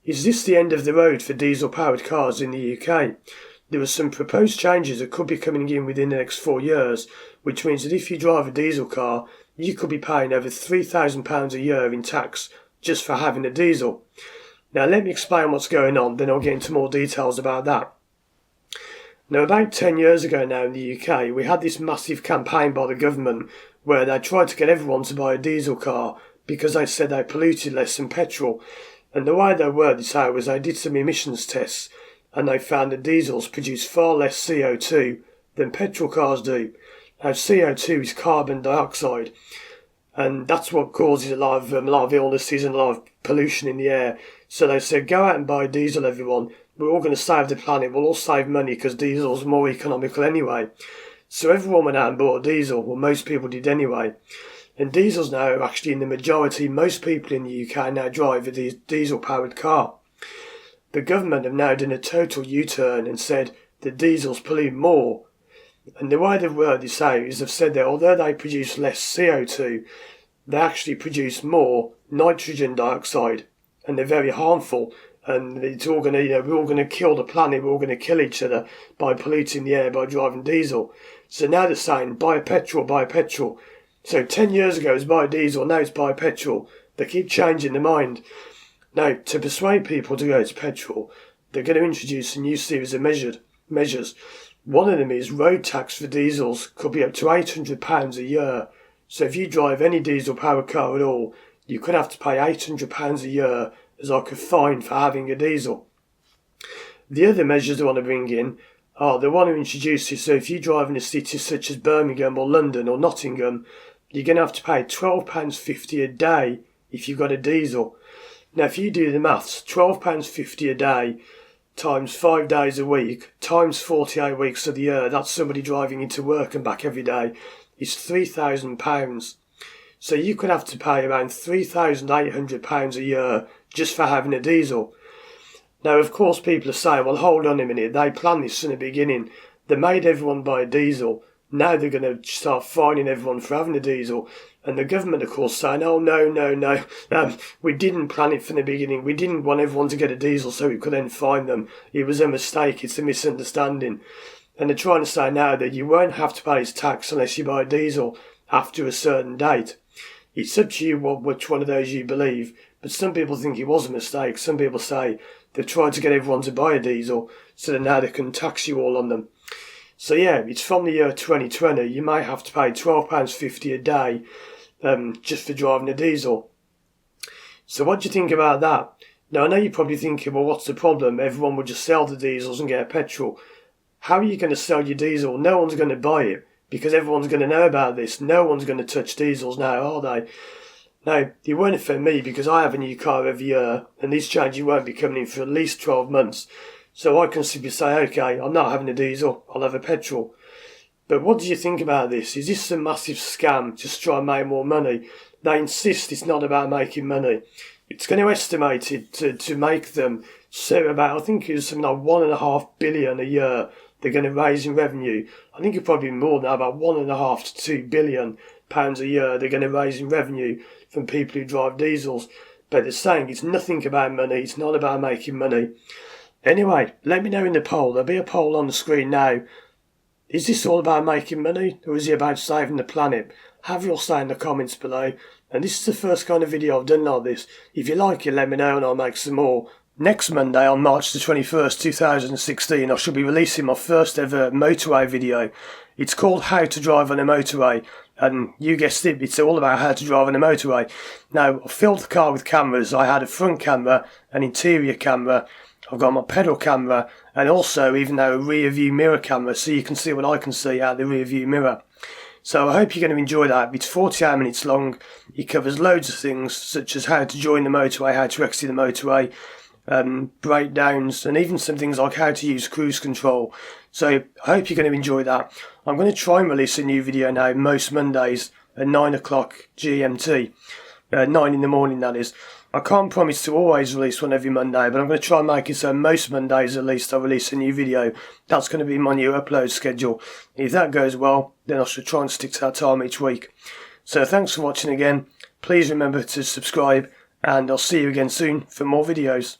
Is this the end of the road for diesel-powered cars in the UK? There are some proposed changes that could be coming in within the next 4 years, which means that if you drive a diesel car, you could be paying over £3,000 a year in tax just for having a diesel. Now let me explain what's going on, then I'll get into more details about that. Now about 10 years ago now in the UK, we had this massive campaign by the government where they tried to get everyone to buy a diesel car because they said they polluted less than petrol. And the way they worded this out was they did some emissions tests and they found that diesels produce far less CO2 than petrol cars do. Now CO2 is carbon dioxide, and that's what causes a lot of illnesses and a lot of pollution in the air. So they said, go out and buy diesel, everyone. We're all going to save the planet. We'll all save money because diesel's more economical anyway. So everyone went out and bought a diesel. Well, most people did anyway. And diesels now are actually in the majority. Most people in the UK now drive a diesel-powered car. The government have now done a total U-turn and said that diesels pollute more. And the way they've worded this out is they've said that although they produce less CO2, they actually produce more nitrogen dioxide, and they're very harmful. And it's all going to, we're all going to kill the planet. We're all going to kill each other by polluting the air by driving diesel. So now they're saying buy petrol, buy petrol. So 10 years ago it was buy diesel, now it's buy petrol. They keep changing their mind. Now, to persuade people to go to petrol, they're going to introduce a new series of measures. One of them is road tax for diesels could be up to £800 a year. So if you drive any diesel-powered car at all, you could have to pay £800 a year as like a fine for having a diesel. The other measures they want to bring in are they want to introduce it so if you drive in a city such as Birmingham or London or Nottingham, you're going to have to pay £12.50 a day if you've got a diesel. Now if you do the maths, £12.50 a day times 5 days a week times 48 weeks of the year, that's somebody driving into work and back every day, is £3,000. So you could have to pay around £3,800 a year just for having a diesel. Now of course people are saying, well hold on a minute, they planned this from the beginning. They made everyone buy a diesel. Now they're going to start fining everyone for having a diesel. And the government of course saying, oh no, we didn't plan it from the beginning. We didn't want everyone to get a diesel so we could then fine them. It was a mistake, it's a misunderstanding. And they're trying to say now that you won't have to pay this tax unless you buy a diesel after a certain date. It's up to you which one of those you believe, but some people think it was a mistake. Some people say they've tried to get everyone to buy a diesel so that now they can tax you all on them. So yeah, it's from the year 2020. You might have to pay £12.50 a day just for driving a diesel. So what do you think about that? Now I know you're probably thinking, well what's the problem? Everyone would just sell the diesels and get a petrol. How are you going to sell your diesel? No one's going to buy it because everyone's going to know about this. No one's going to touch diesels now, are they? Now, it won't affect me because I have a new car every year and these changes won't be coming in for at least 12 months. So I can simply say, okay, I'm not having a diesel, I'll have a petrol. But what do you think about this? Is this a massive scam just to try and make more money? They insist it's not about making money. It's going to estimate it to make them so about, I think it was something like £1.5 billion a year they're going to raise in revenue. I think it's probably more than that, about £1.5 to £2 billion a year they're going to raise in revenue from people who drive diesels. But they're saying it's nothing about money, it's not about making money. Anyway, let me know in the poll. There'll be a poll on the screen now. Is this all about making money or is it about saving the planet? Have your say in the comments below. And this is the first kind of video I've done like this. If you like it, let me know and I'll make some more. Next Monday on March the 21st, 2016, I shall be releasing my first ever motorway video. It's called How to Drive on a Motorway. And you guessed it, it's all about how to drive on a motorway. Now, I filled the car with cameras. I had a front camera, an interior camera, I've got my pedal camera and also even though a rear view mirror camera so you can see what I can see out the rear view mirror. So I hope you're going to enjoy that. It's 48 minutes long. It covers loads of things such as how to join the motorway, how to exit the motorway, breakdowns and even some things like how to use cruise control. So I hope you're going to enjoy that. I'm going to try and release a new video now most Mondays at 9 o'clock GMT. 9 in the morning that is. I can't promise to always release one every Monday, but I'm going to try and make it so most Mondays at least I release a new video. That's going to be my new upload schedule. If that goes well, then I should try and stick to that time each week. So thanks for watching again. Please remember to subscribe and I'll see you again soon for more videos.